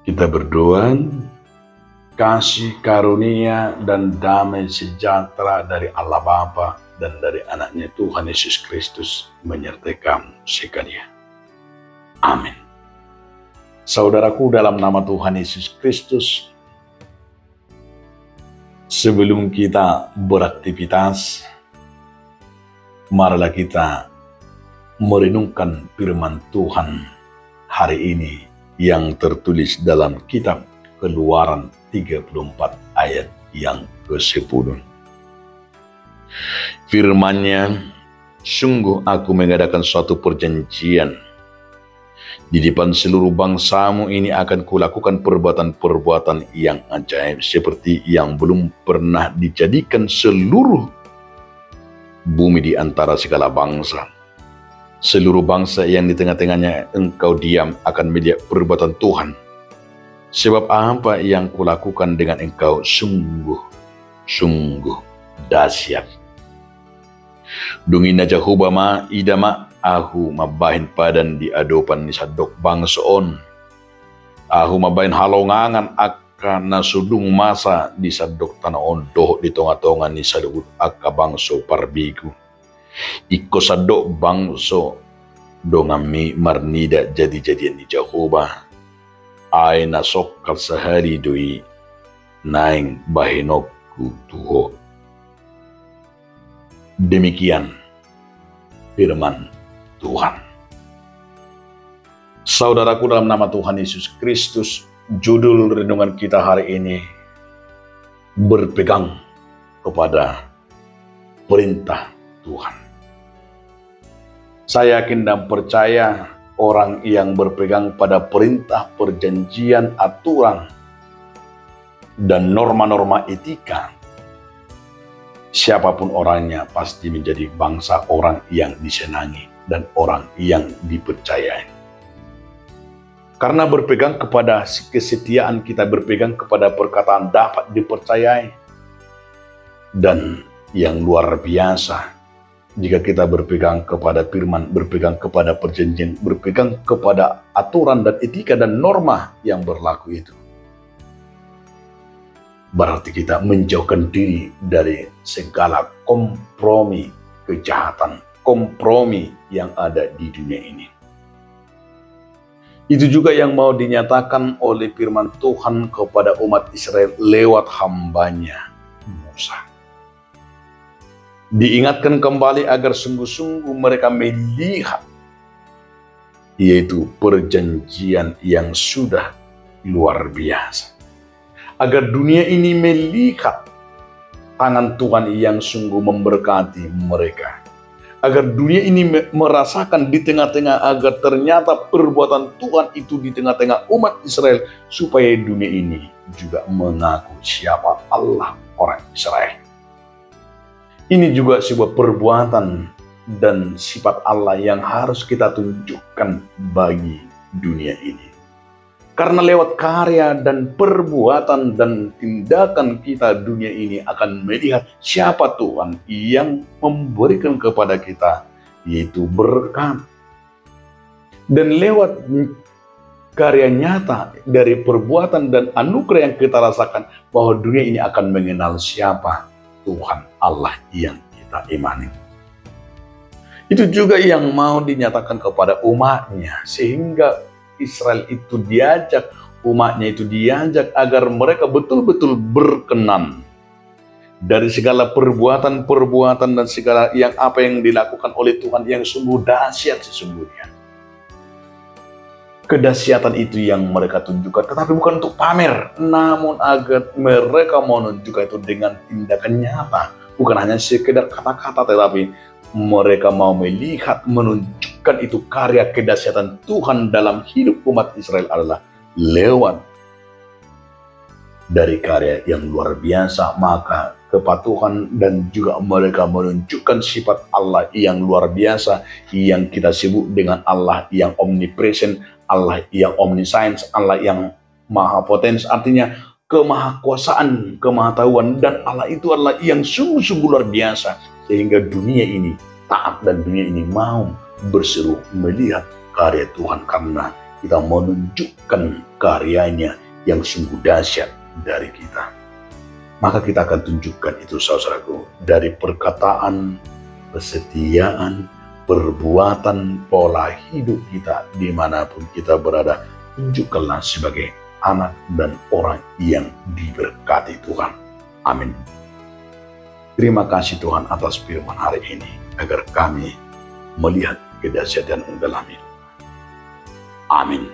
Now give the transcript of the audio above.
Kita berdoa, kasih karunia dan damai sejahtera dari Allah Bapa dan dari anaknya Tuhan Yesus Kristus menyertai kamu sekalian. Amin. Saudaraku, dalam nama Tuhan Yesus Kristus, sebelum kita beraktivitas, marilah kita merenungkan firman Tuhan hari ini yang tertulis dalam kitab Keluaran 34 ayat yang ke-10. Firman-Nya, sungguh aku mengadakan suatu perjanjian. Di depan seluruh bangsamu ini akan kulakukan perbuatan-perbuatan yang ajaib seperti yang belum pernah dijadikan seluruh bumi di antara segala bangsa. Seluruh bangsa yang di tengah-tengahnya engkau diam akan melihat perbuatan Tuhan. Sebab apa yang kulakukan dengan engkau sungguh dahsyat. Dungina Jehovah ma idama ahu mabahin padan di adopan ni sadok bangsoon. Ahu mabahin halongangan akka nasudung masa di sadok tanaon doh di tonga-tonga ni sadok akka bangso parbigu. Iko sadok bangso dongami marnida jadi-jadian di Jehovah. Ay nasokal sehari dui naing bahinokku tuho. Demikian firman Tuhan. Saudaraku, dalam nama Tuhan Yesus Kristus, judul renungan kita hari ini berpegang kepada perintah Tuhan. Saya yakin dan percaya orang yang berpegang pada perintah, perjanjian, aturan, dan norma-norma etika, siapapun orangnya pasti menjadi bangsa orang yang disenangi dan orang yang dipercayai. Karena berpegang kepada kesetiaan kita, berpegang kepada perkataan dapat dipercayai. Dan yang luar biasa, jika kita berpegang kepada firman, berpegang kepada perjanjian, berpegang kepada aturan dan etika dan norma yang berlaku itu, berarti kita menjauhkan diri dari segala kompromi kejahatan, kompromi yang ada di dunia ini. Itu juga yang mau dinyatakan oleh firman Tuhan kepada umat Israel lewat hambanya Musa. Diingatkan kembali agar sungguh-sungguh mereka melihat, yaitu perjanjian yang sudah luar biasa. Agar dunia ini melihat tangan Tuhan yang sungguh memberkati mereka. Agar dunia ini merasakan di tengah-tengah, agar ternyata perbuatan Tuhan itu di tengah-tengah umat Israel, supaya dunia ini juga mengaku siapa Allah orang Israel. Ini juga sebuah perbuatan dan sifat Allah yang harus kita tunjukkan bagi dunia ini. Karena lewat karya dan perbuatan dan tindakan kita, dunia ini akan melihat siapa Tuhan yang memberikan kepada kita, yaitu berkat. Dan lewat karya nyata dari perbuatan dan anugerah yang kita rasakan, bahwa dunia ini akan mengenal siapa Tuhan Allah yang kita imani. Itu juga yang mau dinyatakan kepada umatnya, sehingga Israel itu diajak, umatnya itu diajak agar mereka betul-betul berkenan dari segala perbuatan-perbuatan dan segala yang apa yang dilakukan oleh Tuhan yang sungguh dahsyat sesungguhnya. Kedahsyatan itu yang mereka tunjukkan, tetapi bukan untuk pamer, namun agar mereka menunjukkan itu dengan tindakan nyata. Bukan hanya sekedar kata-kata, tetapi mereka mau melihat, menunjukkan itu karya kedahsyatan Tuhan dalam hidup umat Israel adalah lewat dari karya yang luar biasa. Maka kepatuhan dan juga mereka menunjukkan sifat Allah yang luar biasa, yang kita sebut dengan Allah yang omnipresent, Allah yang omniscience, Allah yang maha potens, artinya kemahakuasaan, kemahatauan, dan Allah itu adalah yang sungguh-sungguh luar biasa, sehingga dunia ini taat dan dunia ini mau berseru melihat karya Tuhan, karena kita menunjukkan karyanya yang sungguh dahsyat dari kita. Maka kita akan tunjukkan itu, saudaraku, dari perkataan, kesetiaan, perbuatan, pola hidup kita dimanapun kita berada. Tunjukkanlah sebagai anak dan orang yang diberkati Tuhan. Amin. Terima kasih Tuhan atas firman hari ini, agar kami melihat kedahsyatan dalam hidup. Amin.